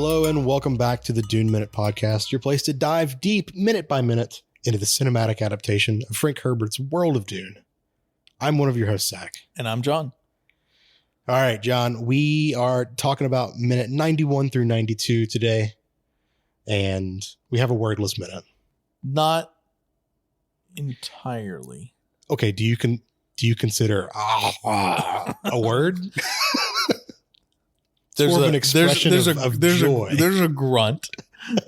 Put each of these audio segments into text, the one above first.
Hello and welcome back to the Dune Minute Podcast, your place to dive deep, minute by minute, into the cinematic adaptation of Frank Herbert's World of Dune. I'm one of your hosts, Zach. And I'm John. All right, John, we are talking about minute 91 through 92 today, and we have a wordless minute. Not entirely. Okay, do you consider a word? There's an expression of joy. There's a grunt.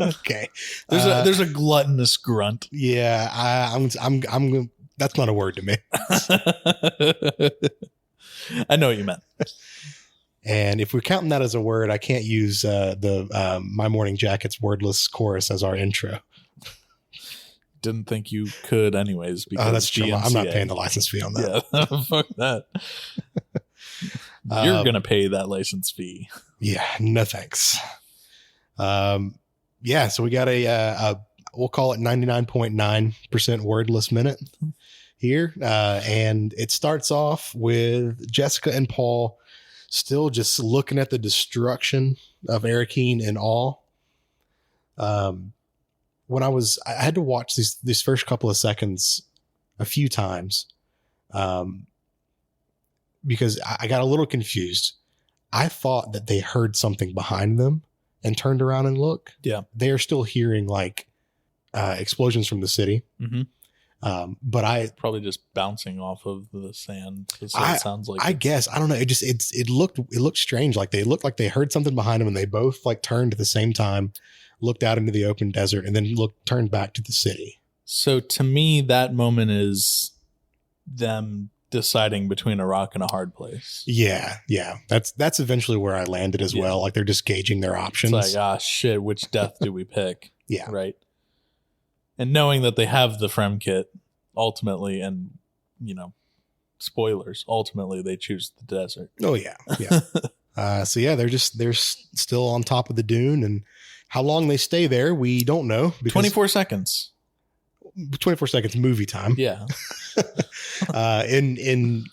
Okay, There's a gluttonous grunt. Yeah, I'm. That's not a word to me. I know what you meant. And if we're counting that as a word, I can't use the My Morning Jacket's wordless chorus as our intro. Didn't think you could, anyways. Because that's true. I'm not paying the license fee on that. Yeah, fuck that. You're gonna pay that license fee. Yeah, no thanks. Yeah, so we got a we'll call it 99.9% wordless minute here, and it starts off with Jessica and Paul still just looking at the destruction of Arrakeen in awe. When I had to watch these first couple of seconds a few times, because I got a little confused. I thought that they heard something behind them and turned around and looked. Yeah. They are still hearing like explosions from the city. Mm-hmm. But I probably just bouncing off of the sand. It sounds like. I guess, I don't know. It looked strange. Like they looked like they heard something behind them and they both like turned at the same time, looked out into the open desert and then turned back to the city. So to me, that moment is them deciding between a rock and a hard place. Yeah. That's eventually where I landed as well. Like they're just gauging their options. It's like, shit, which death do we pick? Yeah. Right. And knowing that they have the Frem kit ultimately, and spoilers, ultimately they choose the desert. Oh yeah. So yeah, they're still on top of the dune, and how long they stay there, we don't know. 24 seconds. 24 seconds movie time. Yeah. In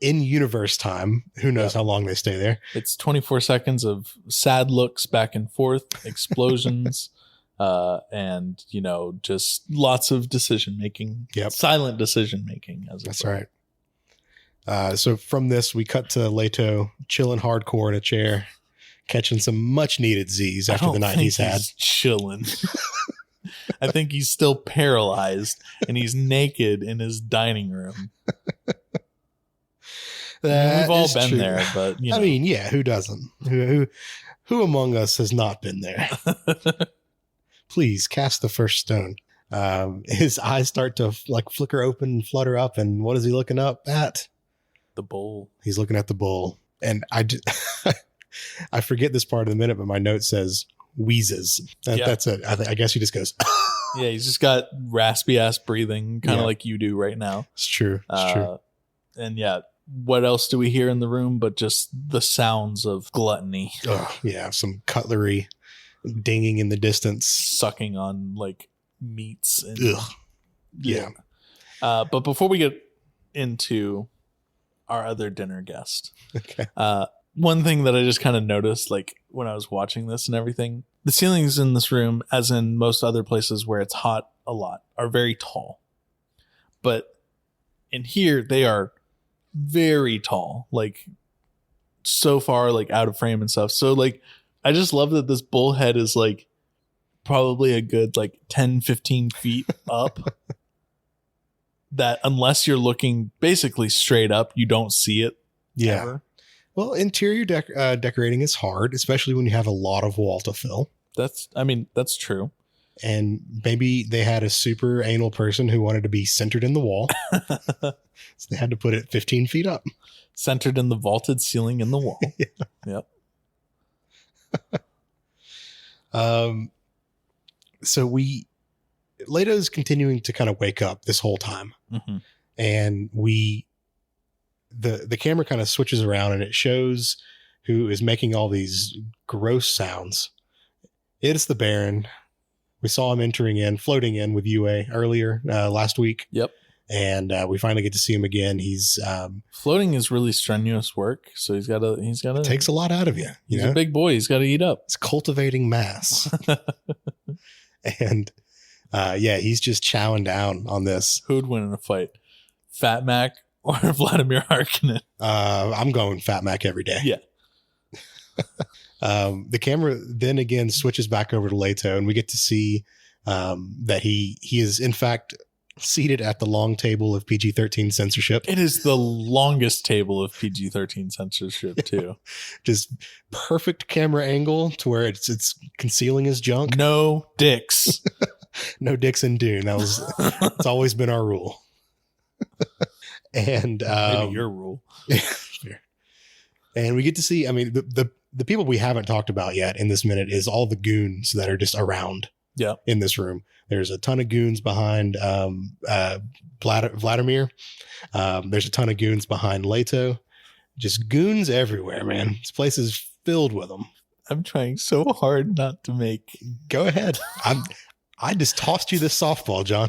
universe time, who knows how long they stay there. It's 24 seconds of sad looks back and forth, explosions, and just lots of decision making. Yep. Silent decision making. That's right. So from this, we cut to Leto chilling hardcore in a chair, catching some much needed Z's after the night he's had. Chilling. I think he's still paralyzed and he's naked in his dining room. We've all been true. There, but I mean, yeah, who doesn't? Who among us has not been there? Please cast the first stone. His eyes start to like flicker open and flutter up, and what is he looking up at? The bowl. He's looking at the bowl, and I forget this part of the minute, but my note says wheezes. That's it. I guess he just goes. Yeah, he's just got raspy ass breathing, kind of like you do right now. It's true. It's true. And yeah, what else do we hear in the room but just the sounds of gluttony? Oh, yeah, some cutlery dinging in the distance, sucking on like meats. And, yeah. But before we get into our other dinner guest, okay. One thing that I just kind of noticed, like when I was watching this and everything, the ceilings in this room, as in most other places where it's hot a lot, are very tall. But in here, they are very tall, like so far, like out of frame and stuff. So like, I just love that this bullhead is like probably a good like 10, 15 feet up. That unless you're looking basically straight up, you don't see it. Yeah. Ever. Well, interior decorating is hard, especially when you have a lot of wall to fill. That's true. And maybe they had a super anal person who wanted to be centered in the wall. So they had to put it 15 feet up. Centered in the vaulted ceiling in the wall. Yeah. Yep. So Leto's continuing to kind of wake up this whole time. Mm-hmm. And the camera kind of switches around and it shows who is making all these gross sounds. It's the Baron. We saw him floating in with UA earlier last week. Yep. And we finally get to see him again. He's floating is really strenuous work, so he's got it takes a lot out of you. He's a big boy. He's got to eat up. It's cultivating mass. And he's just chowing down on this. Who would win in a fight, Fat Mac or Vladimir Harkonnen? I'm going Fat Mac every day. Yeah. The camera then again switches back over to Leto, and we get to see that he is in fact seated at the long table of PG-13 censorship. It is the longest table of PG-13 censorship too. Just perfect camera angle to where it's concealing his junk. No dicks. No dicks in Dune. It's always been our rule. And maybe your rule. Fair. And we get to see, I mean, the people we haven't talked about yet in this minute is all the goons that are just around in this room. There's a ton of goons behind Vladimir. There's a ton of goons behind Leto. Just goons everywhere, man. This place is filled with them. I'm trying so hard not to make. Go ahead. I just tossed you this softball, John.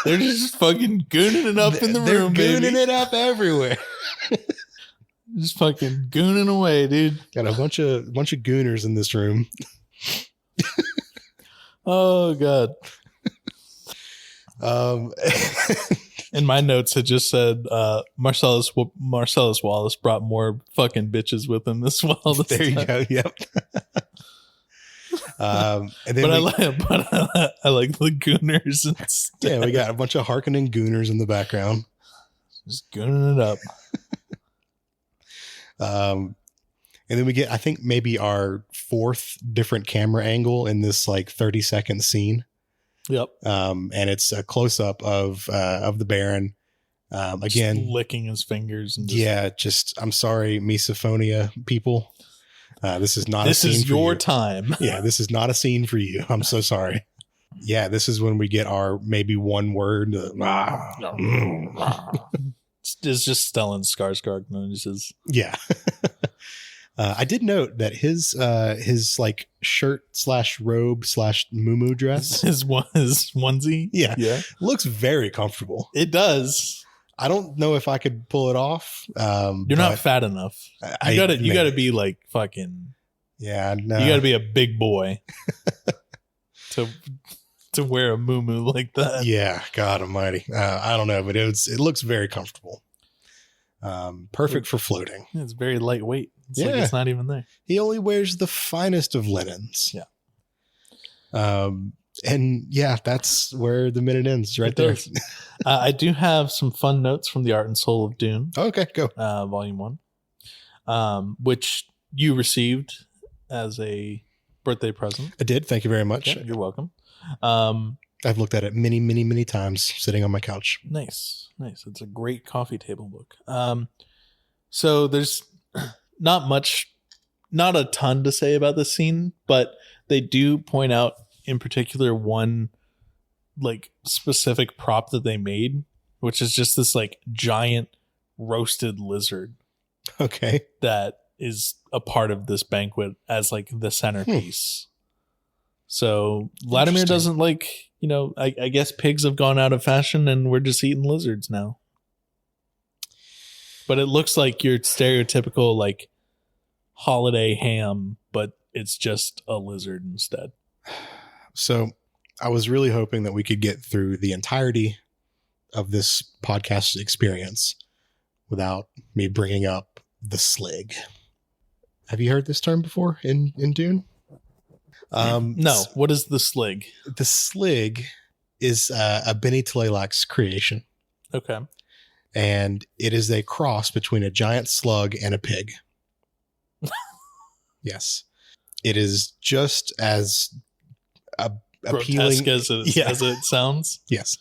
They're just fucking gooning it up in the room, They're gooning baby. it up everywhere. Just fucking gooning away, dude. Got a bunch of gooners in this room. Oh god. In my notes, it just said Marcellus Wallace brought more fucking bitches with him this while. There you go. Yep. And then I like the gooners instead. Yeah, we got a bunch of Harkonnen gooners in the background. Just gooning it up. And then we get, I think, maybe our fourth different camera angle in this like 30-second scene. Yep. And it's a close up of the Baron. Again, just licking his fingers and I'm sorry, misophonia people. This is not. This a scene is for your you. time. Yeah, this is not a scene for you. I'm so sorry. Yeah, this is when we get our maybe one word. It's just Stellan Skarsgård noises. Yeah. I did note that his like shirt / robe / muumuu dress, his onesie, yeah, looks very comfortable. It does. I don't know if I could pull it off. You're not fat enough. You gotta be like fucking. Yeah, no. You gotta be a big boy to wear a muumuu like that. Yeah, God Almighty. I don't know, but it looks very comfortable. Perfect for floating. It's very lightweight. It's like it's not even there. He only wears the finest of linens. Yeah. And yeah, that's where the minute ends right there. I do have some fun notes from the Art and Soul of Dune. Okay, go. Volume 1, which you received as a birthday present. I did. Thank you very much. Okay, you're welcome. I've looked at it many, many, many times sitting on my couch. Nice. It's a great coffee table book. So there's not a ton to say about this scene, but they do point out in particular one like specific prop that they made, which is just this like giant roasted lizard. Okay. That is a part of this banquet as like the centerpiece. So Vladimir doesn't like, I guess pigs have gone out of fashion and we're just eating lizards now. But it looks like your stereotypical like holiday ham, but it's just a lizard instead. So I was really hoping that we could get through the entirety of this podcast experience without me bringing up the slig. Have you heard this term before in Dune? No. What is the slig? The slig is a Benny Tlailac's creation. Okay. And it is a cross between a giant slug and a pig. Yes. It is just as appealing as it sounds. Yes.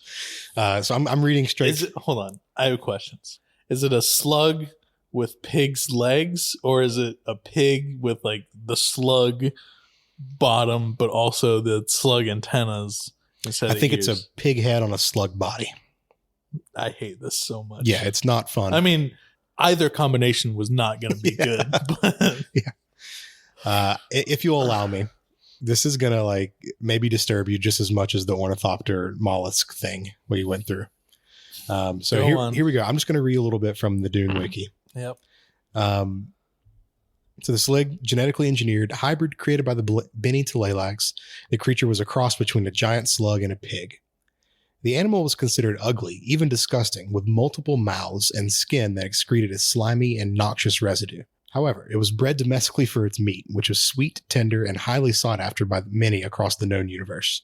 So I'm reading straight. Hold on. I have questions. Is it a slug with pig's legs, or is it a pig with like the slug bottom, but also the slug antennas? I think it's a pig head on a slug body. I hate this so much. Yeah, it's not fun. I mean, either combination was not going to be good. But if you'll allow me, this is going to like maybe disturb you just as much as the ornithopter mollusk thing we went through. So here we go. I'm just going to read a little bit from the Dune wiki. Yep. So the Slig, genetically engineered hybrid created by the Bene Talelags. The creature was a cross between a giant slug and a pig. The animal was considered ugly, even disgusting, with multiple mouths and skin that excreted a slimy and noxious residue. However, it was bred domestically for its meat, which was sweet, tender, and highly sought after by many across the known universe.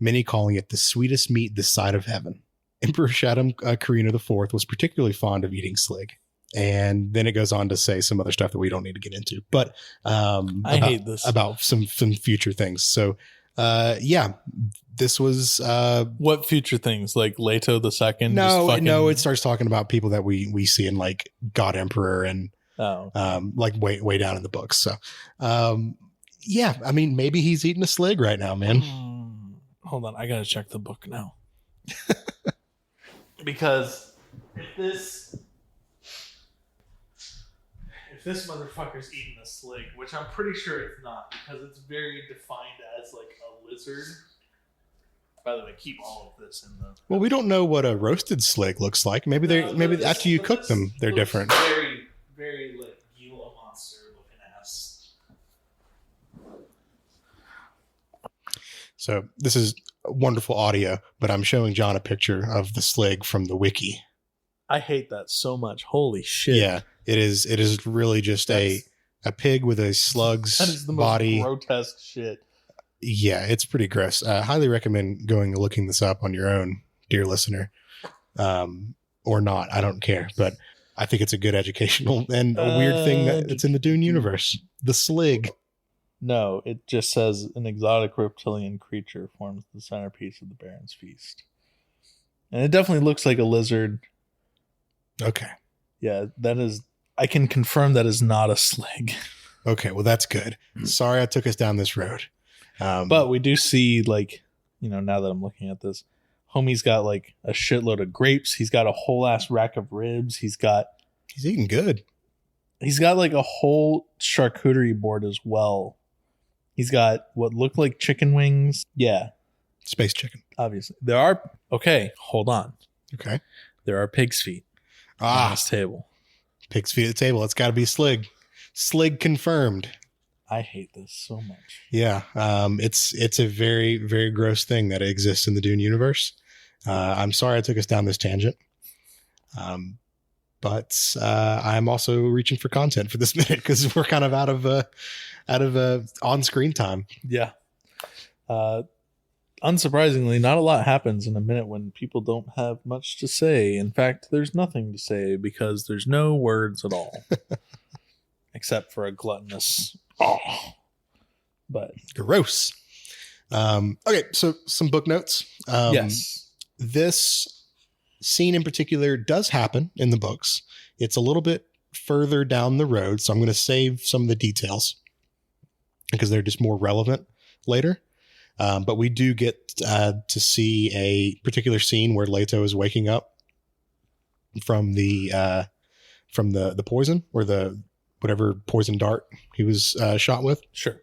Many calling it the sweetest meat this side of heaven. Emperor Shaddam Karina IV was particularly fond of eating Slig. And then it goes on to say some other stuff that we don't need to get into, but I hate this about some future things. So, this was what future things, like Leto the Second? No, it starts talking about people that we see in like God Emperor and like way down in the books. So, I mean, maybe he's eating a Slig right now, man. Hold on, I gotta check the book now because if this motherfucker's eating a Slig, which I'm pretty sure it's not, because it's very defined as like a lizard. By the way, keep all of this in the. Well, we don't know what a roasted Slig looks like. Maybe after you cook them, they're different. Very, very like Gila monster looking ass. So this is wonderful audio, but I'm showing John a picture of the Slig from the wiki. I hate that so much. Holy shit. Yeah, it is. It is really just a pig with a slug's that is the body. Most grotesque shit. Yeah, it's pretty gross. I highly recommend going and looking this up on your own, dear listener, or not. I don't care, but I think it's a good educational and a weird thing that's in the Dune universe. The Slig. No, it just says an exotic reptilian creature forms the centerpiece of the Baron's feast. And it definitely looks like a lizard. Okay. Yeah, that is. I can confirm that is not a Slig. Okay, well, that's good. Sorry I took us down this road. But we do see, like, now that I'm looking at this, homie's got like a shitload of grapes. He's got a whole ass rack of ribs. He's eating good. He's got like a whole charcuterie board as well. He's got what look like chicken wings. Yeah. Space chicken. Obviously. Okay, hold on. Okay. There are pig's feet on this table. Pig's feet at the table. It's got to be Slig. Slig confirmed. I hate this so much. Yeah. It's a very, very gross thing that exists in the Dune universe. I'm sorry I took us down this tangent. But I'm also reaching for content for this minute because we're kind of out of on-screen time. Yeah. Unsurprisingly, not a lot happens in a minute when people don't have much to say. In fact, there's nothing to say because there's no words at all. Except for a gluttonous but gross. Okay, so some book notes. Yes. This scene in particular does happen in the books. It's a little bit further down the road, so I'm going to save some of the details because they're just more relevant later. But we do get to see a particular scene where Leto is waking up from the poison or the whatever poison dart he was shot with. Sure.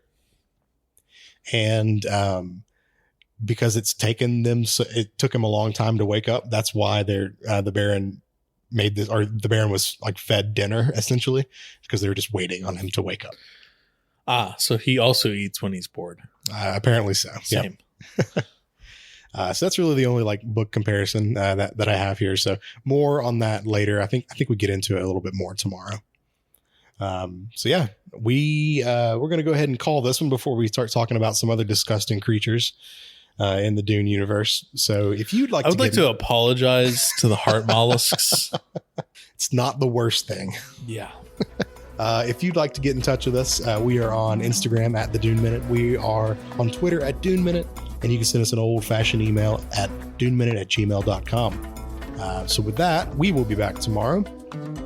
And because it took him a long time to wake up. That's why the Baron made this, or the Baron was like fed dinner essentially because they were just waiting on him to wake up. So he also eats when he's bored. Apparently so. Same. Yep. So that's really the only like book comparison that I have here. So more on that later. I think we get into it a little bit more tomorrow. So yeah, we're going to go ahead and call this one before we start talking about some other disgusting creatures in the Dune universe. So if you'd like, I would like to apologize to the heart mollusks. It's not the worst thing. Yeah. If you'd like to get in touch with us, we are on Instagram at the Dune Minute. We are on Twitter at Dune Minute, and you can send us an old-fashioned email at duneminute@gmail.com. So with that, we will be back tomorrow,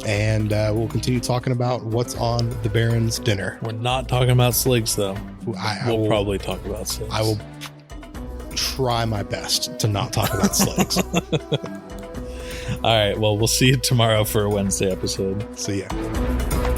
and we'll continue talking about what's on the Baron's dinner. We're not talking about Sligs, though. We'll probably talk about Sligs. I will try my best to not talk about Sligs. All right. Well, we'll see you tomorrow for a Wednesday episode. See ya.